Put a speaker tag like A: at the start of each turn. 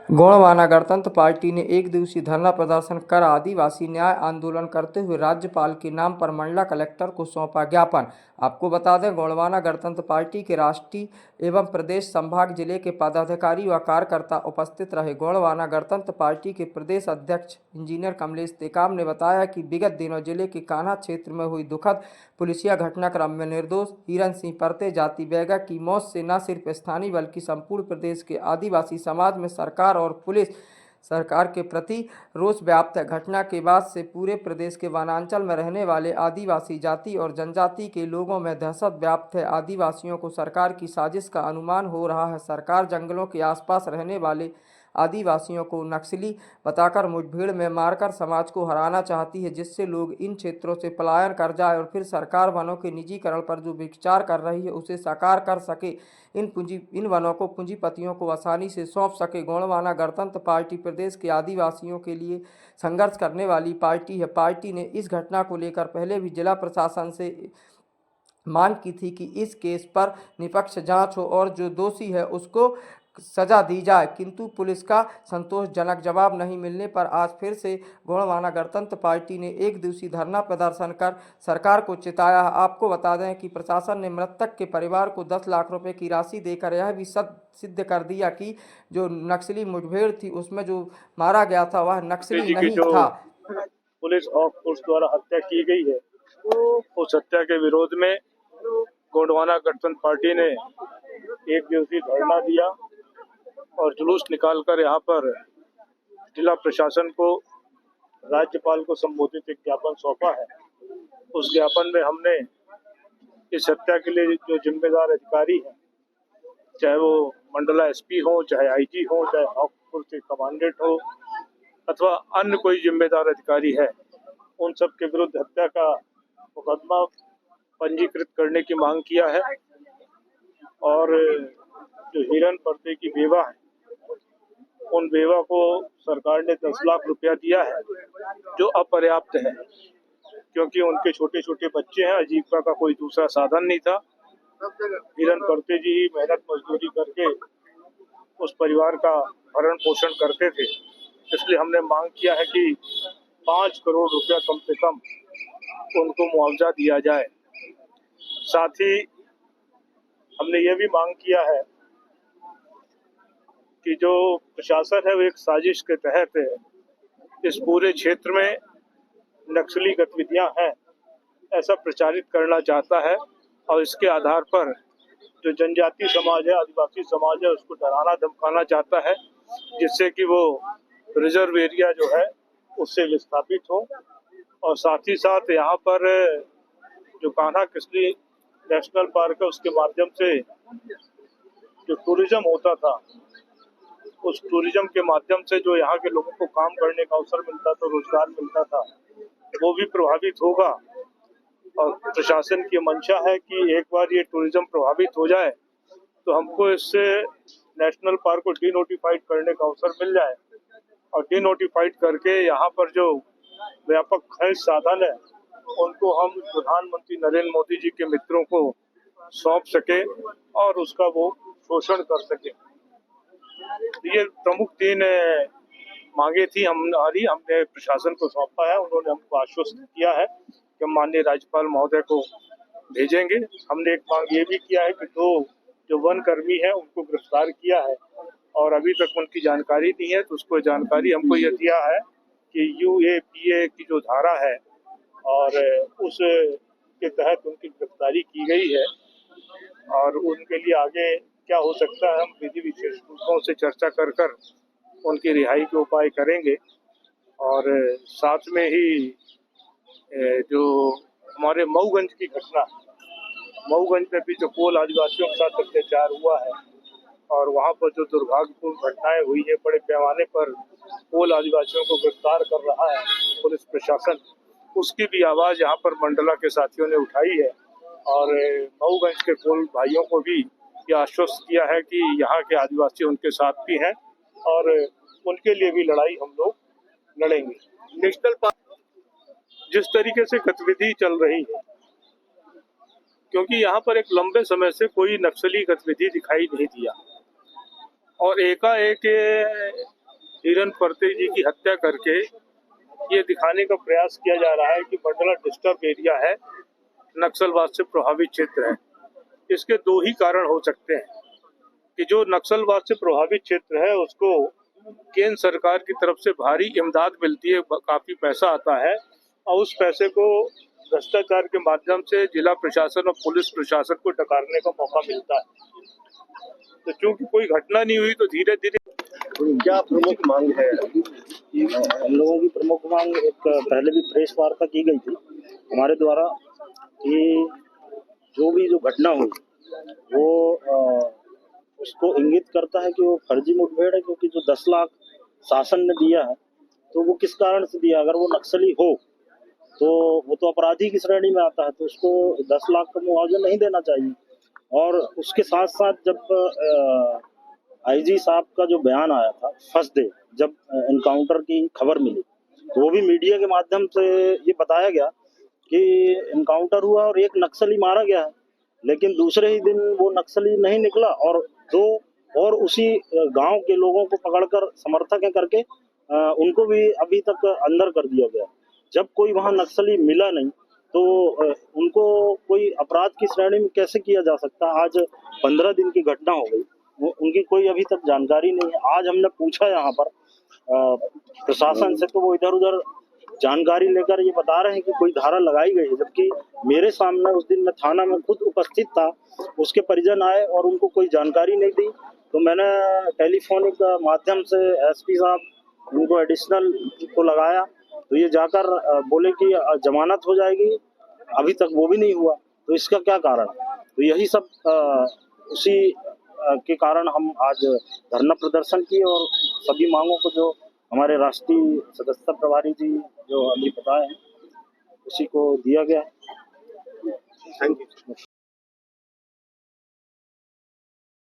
A: गोंडवाना गणतंत्र पार्टी ने एक दिवसीय धरना प्रदर्शन कर आदिवासी न्याय आंदोलन करते हुए राज्यपाल के नाम पर मंडला कलेक्टर को सौंपा ज्ञापन। आपको बता दें, गोंडवाना गणतंत्र पार्टी के राष्ट्रीय एवं प्रदेश संभाग जिले के पदाधिकारी व कार्यकर्ता उपस्थित रहे। गोंडवाना गणतंत्र पार्टी के प्रदेश अध्यक्ष इंजीनियर कमलेश टेकाम ने बताया कि विगत दिनों जिले के कान्हा क्षेत्र में हुई दुखद पुलिसिया घटनाक्रम में निर्दोष हिरण सिंह परते जाति बैगा की मौत से न सिर्फ स्थानीय बल्कि संपूर्ण प्रदेश के आदिवासी समाज में सरकार और पुलिस सरकार के प्रति रोष व्याप्त है। घटना के बाद से पूरे प्रदेश के वनांचल में रहने वाले आदिवासी जाति और जनजाति के लोगों में दहशत व्याप्त है। आदिवासियों को सरकार की साजिश का अनुमान हो रहा है। सरकार जंगलों के आसपास रहने वाले आदिवासियों को नक्सली बताकर मुठभेड़ में मारकर समाज को हराना चाहती है, जिससे लोग इन क्षेत्रों से पलायन कर जाए और फिर सरकार वनों के निजीकरण पर जो विचार कर रही है उसे साकार कर सके, इन वनों को पूंजीपतियों को आसानी से सौंप सके। गोंडवाना गणतंत्र पार्टी प्रदेश के आदिवासियों के लिए संघर्ष करने वाली पार्टी है। पार्टी ने इस घटना को लेकर पहले भी जिला प्रशासन से मांग की थी कि इस केस पर निष्पक्ष जांच हो और जो दोषी है उसको सजा दी जाए, किंतु पुलिस का संतोषजनक जवाब नहीं मिलने पर आज फिर से गोंडवाना गणतंत्र पार्टी ने एक दिवसीय धरना प्रदर्शन कर सरकार को चिताया है। आपको बता दें कि प्रशासन ने मृतक के परिवार को 10 लाख रुपए की राशि देकर यह भी सिद्ध कर दिया कि जो नक्सली मुठभेड़ थी उसमें जो मारा गया था वह नक्सली नहीं था।
B: पुलिस फोर्स द्वारा हत्या की गई है, उस हत्या के विरोध में गोंडवाना गणतंत्र पार्टी ने एक दिवसीय धरना दिया और जुलूस निकालकर यहाँ पर जिला प्रशासन को, राज्यपाल को संबोधित एक ज्ञापन सौंपा है। उस ज्ञापन में हमने इस हत्या के लिए जो जिम्मेदार अधिकारी हैं, चाहे वो मंडला एसपी हो, चाहे आईजी हो, चाहे हॉकपुर के कमांडेंट हो अथवा अन्य कोई जिम्मेदार अधिकारी है, उन सब के विरुद्ध हत्या का मुकदमा पंजीकृत करने की मांग किया है। और जो हिरण परते की बेवा है, उन बेवा को सरकार ने 10 लाख रुपया दिया है, जो अपर्याप्त है, क्योंकि उनके छोटे छोटे बच्चे हैं। आजीविका का कोई दूसरा साधन नहीं था। हिरण परते जी ही मेहनत मजदूरी करके उस परिवार का भरण पोषण करते थे। इसलिए हमने मांग किया है कि 5 करोड़ रुपया कम से कम उनको मुआवजा दिया जाए। साथ ही हमने ये भी मांग किया है कि जो प्रशासन है वो एक साजिश के तहत इस पूरे क्षेत्र में नक्सली गतिविधियां हैं ऐसा प्रचारित करना चाहता है और इसके आधार पर जो जनजातीय समाज है, आदिवासी समाज है, उसको डराना धमकाना चाहता है, जिससे कि वो रिजर्व एरिया जो है उससे विस्थापित हो। और साथ ही साथ यहाँ पर जो कान्हा किसली नेशनल पार्क है उसके माध्यम से जो टूरिज्म होता था, उस टूरिज्म के माध्यम से जो यहाँ के लोगों को काम करने का अवसर मिलता था, रोजगार मिलता था, वो भी प्रभावित होगा। और प्रशासन की मंशा है कि एक बार ये टूरिज्म प्रभावित हो जाए तो हमको इससे नेशनल पार्क को डीनोटिफाइड करने का अवसर मिल जाए और डीनोटिफाइड करके यहाँ पर जो व्यापक खनिज साधन है उनको हम प्रधानमंत्री नरेंद्र मोदी जी के मित्रों को सौंप सके और उसका वो शोषण कर सके। ये प्रमुख 3 मांगे थी हमने प्रशासन को सौंपा है। उन्होंने हमको आश्वस्त किया है कि हम माननीय राज्यपाल महोदय को भेजेंगे। हमने एक मांग ये भी किया है कि 2 जो वन कर्मी है उनको गिरफ्तार किया है और अभी तक उनकी जानकारी नहीं है, तो उसको जानकारी हमको ये दिया है कि UAPA की जो धारा है और उस के तहत उनकी गिरफ्तारी की गई है और उनके लिए आगे क्या हो सकता है हम विधि विशेषज्ञों से चर्चा कर उनकी रिहाई के उपाय करेंगे। और साथ में ही जो हमारे मऊगंज की घटना, मऊगंज में भी जो कोल आदिवासियों के साथ अत्याचार हुआ है और वहाँ पर जो दुर्भाग्यपूर्ण घटनाएं हुई है, बड़े पैमाने पर कोल आदिवासियों को गिरफ्तार कर रहा है पुलिस प्रशासन, उसकी भी आवाज़ यहाँ पर मंडला के साथियों ने उठाई है। और मऊगंज के कोल भाइयों को भी ये आश्वस्त किया है कि यहाँ के आदिवासी उनके साथ भी हैं और उनके लिए भी लड़ाई हम लोग लड़ेंगे। नेशनल पार्क जिस तरीके से गतिविधि चल रही है, क्योंकि यहाँ पर एक लंबे समय से कोई नक्सली गतिविधि दिखाई नहीं दिया और एकाएक हिरन फरते जी की हत्या करके ये दिखाने का प्रयास किया जा रहा है कि मंडला डिस्टर्ब एरिया है, नक्सलवाद से प्रभावित क्षेत्र है। इसके दो ही कारण हो सकते हैं कि जो नक्सलवाद से प्रभावित क्षेत्र है उसको केंद्र सरकार की तरफ से भारी इमदाद मिलती है, काफी पैसा आता है और उस पैसे को भ्रष्टाचार के माध्यम से जिला प्रशासन और पुलिस प्रशासन को डकारने का मौका मिलता है। तो चूंकि कोई घटना नहीं हुई तो धीरे धीरे
C: क्या प्रमुख मांग है? हम लोगों की प्रमुख मांग एक पहले भी प्रेस वार्ता की गई थी हमारे द्वारा कि जो घटना हुई वो उसको इंगित करता है कि वो फर्जी मुठभेड़ है, क्योंकि जो 10 लाख शासन ने दिया है तो वो किस कारण से दिया? अगर वो नक्सली हो तो वो तो अपराधी की श्रेणी में आता है, तो उसको 10 लाख का मुआवजा नहीं देना चाहिए। और उसके साथ साथ जब आईजी साहब का जो बयान आया था फर्स्ट डे जब एनकाउंटर की खबर मिली, तो वो भी मीडिया के माध्यम से ये बताया गया कि एनकाउंटर हुआ और एक नक्सली मारा गया है, लेकिन दूसरे ही दिन वो नक्सली नहीं निकला और दो और उसी गांव के लोगों को पकड़कर समर्थक करके उनको भी अभी तक अंदर कर दिया गया। जब कोई वहां नक्सली मिला नहीं तो उनको कोई अपराध की श्रेणी में कैसे किया जा सकता? आज 15 दिन की घटना हो गई, उनकी कोई अभी तक जानकारी नहीं है। आज हमने पूछा यहाँ पर प्रशासन से, तो वो इधर उधर जानकारी लेकर ये बता रहे हैं कि कोई धारा लगाई गई है, जबकि मेरे सामने उस दिन मैं थाना में खुद उपस्थित था, उसके परिजन आए और उनको कोई जानकारी नहीं दी। तो मैंने टेलीफोनिक माध्यम से एसपी साहब उनको एडिशनल को लगाया, तो ये जाकर बोले कि जमानत हो जाएगी, अभी तक वो भी नहीं हुआ। तो इसका क्या कारण? तो यही सब उसी के कारण हम आज धरना प्रदर्शन किए और सभी मांगों को जो हमारे राष्ट्रीय सदस्यता प्रभारी जी जो अभी बताए हैं उसी को दिया गया है।
B: Thank you.